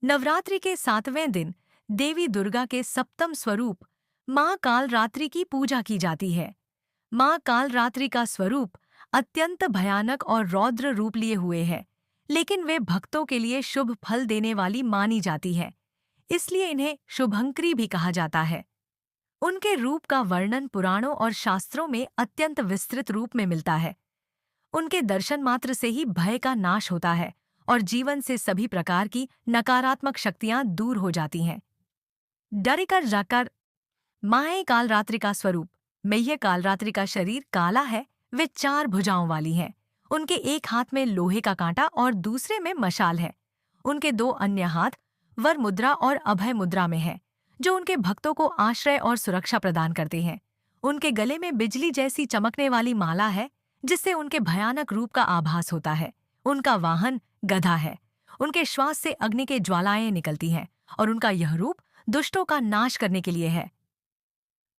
नवरात्रि के 7वें दिन देवी दुर्गा के सप्तम स्वरूप माँ कालरात्रि की पूजा की जाती है। माँ कालरात्रि का स्वरूप अत्यंत भयानक और रौद्र रूप लिए हुए है, लेकिन वे भक्तों के लिए शुभ फल देने वाली मानी जाती है। इसलिए इन्हें शुभंकरी भी कहा जाता है। उनके रूप का वर्णन पुराणों और शास्त्रों में अत्यंत विस्तृत रूप में मिलता है। उनके दर्शन मात्र से ही भय का नाश होता है और जीवन से सभी प्रकार की नकारात्मक शक्तियां दूर हो जाती हैं। डरिकर जाकर माए कालरात्रि का स्वरूप मैये कालरात्रि का शरीर काला है। वे 4 भुजाओं वाली हैं। उनके एक हाथ में लोहे का कांटा और दूसरे में मशाल है। उनके 2 अन्य हाथ वर मुद्रा और अभय मुद्रा में है, जो उनके भक्तों को आश्रय और सुरक्षा प्रदान करते हैं। उनके गले में बिजली जैसी चमकने वाली माला है, जिससे उनके भयानक रूप का आभास होता है। उनका वाहन गधा है। उनके श्वास से अग्नि के ज्वालाएं निकलती हैं और उनका यह रूप दुष्टों का नाश करने के लिए है।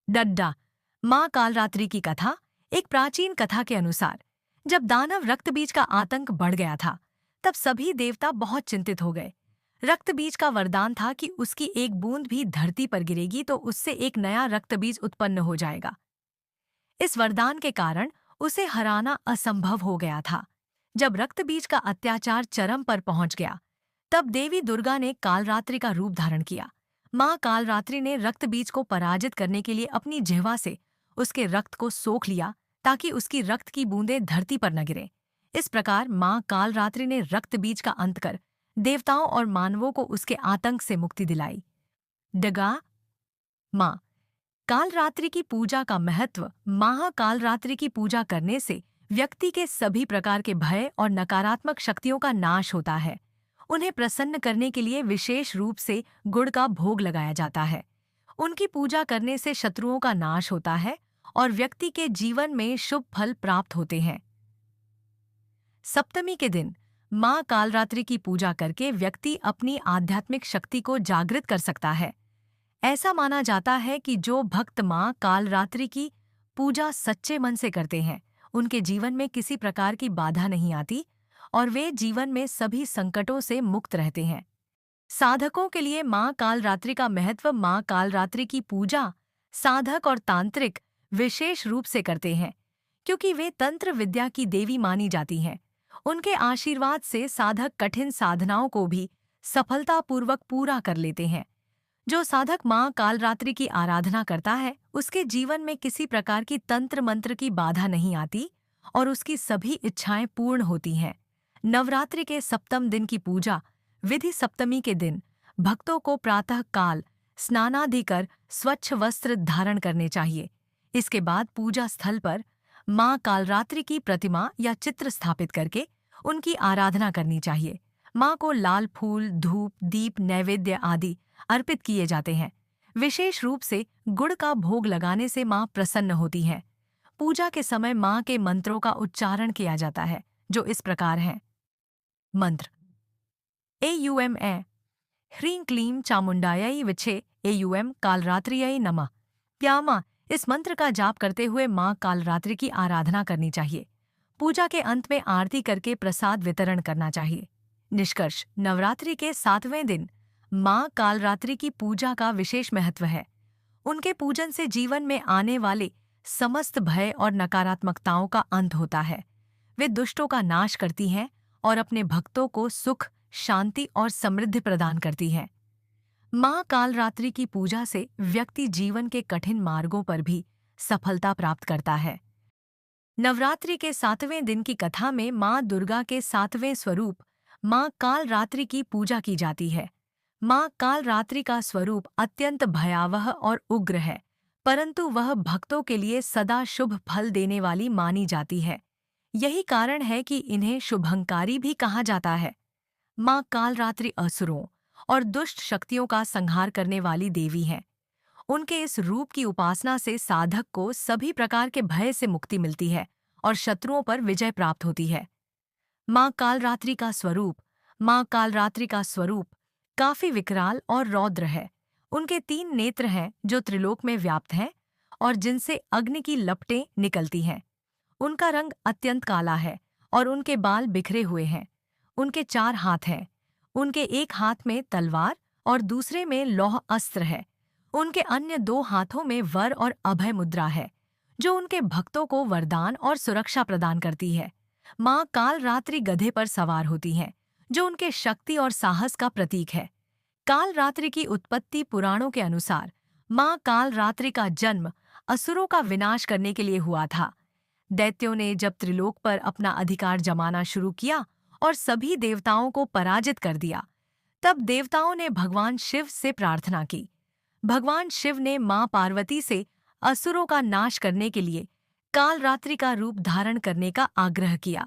डड्डा माँ कालरात्रि की कथा। एक प्राचीन कथा के अनुसार जब दानव रक्तबीज का आतंक बढ़ गया था, तब सभी देवता बहुत चिंतित हो गए। रक्तबीज का वरदान था कि उसकी एक बूंद भी धरती पर गिरेगी तो उससे एक नया रक्तबीज उत्पन्न हो जाएगा। इस वरदान के कारण उसे हराना असंभव हो गया था। जब रक्तबीज का अत्याचार चरम पर पहुंच गया, तब देवी दुर्गा ने कालरात्रि का रूप धारण किया। माँ कालरात्रि ने रक्तबीज को पराजित करने के लिए अपनी जिह्वा से उसके रक्त को सोख लिया, ताकि उसकी रक्त की बूंदें धरती पर न गिरें। इस प्रकार माँ कालरात्रि ने रक्तबीज का अंत कर देवताओं और मानवों को उसके आतंक से मुक्ति दिलाई। डगा माँ कालरात्रि की पूजा का महत्व। महाकालरात्रि की पूजा करने से व्यक्ति के सभी प्रकार के भय और नकारात्मक शक्तियों का नाश होता है। उन्हें प्रसन्न करने के लिए विशेष रूप से गुड़ का भोग लगाया जाता है। उनकी पूजा करने से शत्रुओं का नाश होता है और व्यक्ति के जीवन में शुभ फल प्राप्त होते हैं। सप्तमी के दिन माँ कालरात्रि की पूजा करके व्यक्ति अपनी आध्यात्मिक शक्ति को जागृत कर सकता है। ऐसा माना जाता है कि जो भक्त माँ कालरात्रि की पूजा सच्चे मन से करते हैं, उनके जीवन में किसी प्रकार की बाधा नहीं आती और वे जीवन में सभी संकटों से मुक्त रहते हैं। साधकों के लिए माँ कालरात्रि का महत्व। माँ कालरात्रि की पूजा साधक और तांत्रिक विशेष रूप से करते हैं, क्योंकि वे तंत्र विद्या की देवी मानी जाती हैं। उनके आशीर्वाद से साधक कठिन साधनाओं को भी सफलतापूर्वक पूरा कर लेते हैं। जो साधक माँ कालरात्रि की आराधना करता है, उसके जीवन में किसी प्रकार की तंत्र मंत्र की बाधा नहीं आती और उसकी सभी इच्छाएं पूर्ण होती हैं। नवरात्रि के सप्तम दिन की पूजा विधि। सप्तमी के दिन भक्तों को प्रातः काल स्नानादि कर स्वच्छ वस्त्र धारण करने चाहिए। इसके बाद पूजा स्थल पर माँ कालरात्रि की प्रतिमा या चित्र स्थापित करके उनकी आराधना करनी चाहिए। माँ को लाल फूल, धूप, दीप, नैवेद्य आदि अर्पित किए जाते हैं। विशेष रूप से गुड़ का भोग लगाने से माँ प्रसन्न होती हैं। पूजा के समय माँ के मंत्रों का उच्चारण किया जाता है, जो इस प्रकार हैं। मंत्र एयुएम ए ह्रीं क्लीं चामुंडायै विछे एयुएम कालरात्रियै नमः। प्यामा इस मंत्र का जाप करते हुए माँ कालरात्रि की आराधना करनी चाहिए। पूजा के अंत में आरती करके प्रसाद वितरण करना चाहिए। निष्कर्ष, नवरात्रि के 7वें दिन माँ कालरात्रि की पूजा का विशेष महत्व है। उनके पूजन से जीवन में आने वाले समस्त भय और नकारात्मकताओं का अंत होता है। वे दुष्टों का नाश करती हैं और अपने भक्तों को सुख, शांति और समृद्धि प्रदान करती हैं। माँ कालरात्रि की पूजा से व्यक्ति जीवन के कठिन मार्गों पर भी सफलता प्राप्त करता है। नवरात्रि के 7वें दिन की कथा में माँ दुर्गा के 7वें स्वरूप माँ कालरात्रि की पूजा की जाती है। माँ कालरात्रि का स्वरूप अत्यंत भयावह और उग्र है, परंतु वह भक्तों के लिए सदा शुभ फल देने वाली मानी जाती है। यही कारण है कि इन्हें शुभंकारी भी कहा जाता है। माँ कालरात्रि असुरों और दुष्ट शक्तियों का संहार करने वाली देवी हैं। उनके इस रूप की उपासना से साधक को सभी प्रकार के भय से मुक्ति मिलती है और शत्रुओं पर विजय प्राप्त होती है। माँ कालरात्रि का स्वरूप। माँ कालरात्रि का स्वरूप काफी विकराल और रौद्र है। उनके 3 नेत्र हैं जो त्रिलोक में व्याप्त हैं और जिनसे अग्नि की लपटें निकलती हैं। उनका रंग अत्यंत काला है और उनके बाल बिखरे हुए हैं। उनके 4 हाथ हैं। उनके एक हाथ में तलवार और दूसरे में लौह अस्त्र है। उनके अन्य 2 हाथों में वर और अभय मुद्रा है, जो उनके भक्तों को वरदान और सुरक्षा प्रदान करती है। माँ कालरात्रि गधे पर सवार होती हैं, जो उनके शक्ति और साहस का प्रतीक है। कालरात्रि की उत्पत्ति पुराणों के अनुसार माँ कालरात्रि का जन्म असुरों का विनाश करने के लिए हुआ था। दैत्यों ने जब त्रिलोक पर अपना अधिकार जमाना शुरू किया और सभी देवताओं को पराजित कर दिया, तब देवताओं ने भगवान शिव से प्रार्थना की। भगवान शिव ने मां पार्वती से असुरों का नाश करने के लिए कालरात्रि का रूप धारण करने का आग्रह किया।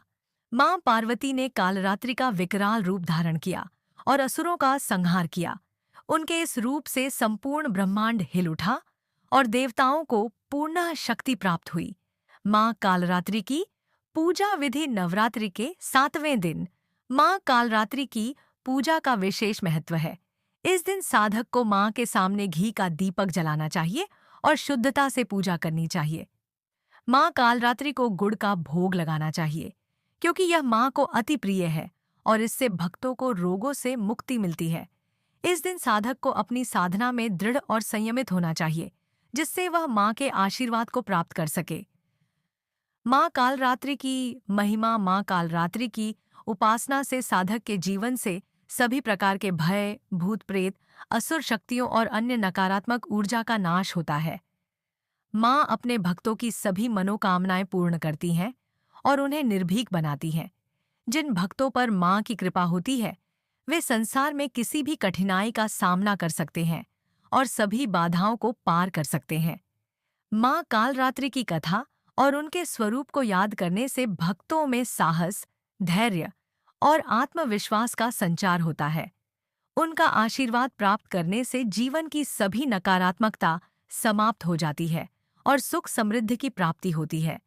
मां पार्वती ने कालरात्रि का विकराल रूप धारण किया और असुरों का संहार किया। उनके इस रूप से संपूर्ण ब्रह्मांड हिल उठा और देवताओं को पूर्ण शक्ति प्राप्त हुई। मां कालरात्रि की पूजा विधि नवरात्रि के 7वें दिन मां कालरात्रि की पूजा का विशेष महत्व है। इस दिन साधक को मां के सामने घी का दीपक जलाना चाहिए और शुद्धता से पूजा करनी चाहिए। मां कालरात्रि को गुड़ का भोग लगाना चाहिए, क्योंकि यह मां को अति प्रिय है और इससे भक्तों को रोगों से मुक्ति मिलती है। इस दिन साधक को अपनी साधना में दृढ़ और संयमित होना चाहिए, जिससे वह मां के आशीर्वाद को प्राप्त कर सके। माँ कालरात्रि की महिमा। माँ कालरात्रि की उपासना से साधक के जीवन से सभी प्रकार के भय, भूत प्रेत, असुर शक्तियों और अन्य नकारात्मक ऊर्जा का नाश होता है। माँ अपने भक्तों की सभी मनोकामनाएं पूर्ण करती हैं और उन्हें निर्भीक बनाती हैं। जिन भक्तों पर माँ की कृपा होती है, वे संसार में किसी भी कठिनाई का सामना कर सकते हैं और सभी बाधाओं को पार कर सकते हैं। माँ कालरात्रि की कथा और उनके स्वरूप को याद करने से भक्तों में साहस, धैर्य और आत्मविश्वास का संचार होता है। उनका आशीर्वाद प्राप्त करने से जीवन की सभी नकारात्मकता समाप्त हो जाती है और सुख समृद्धि की प्राप्ति होती है।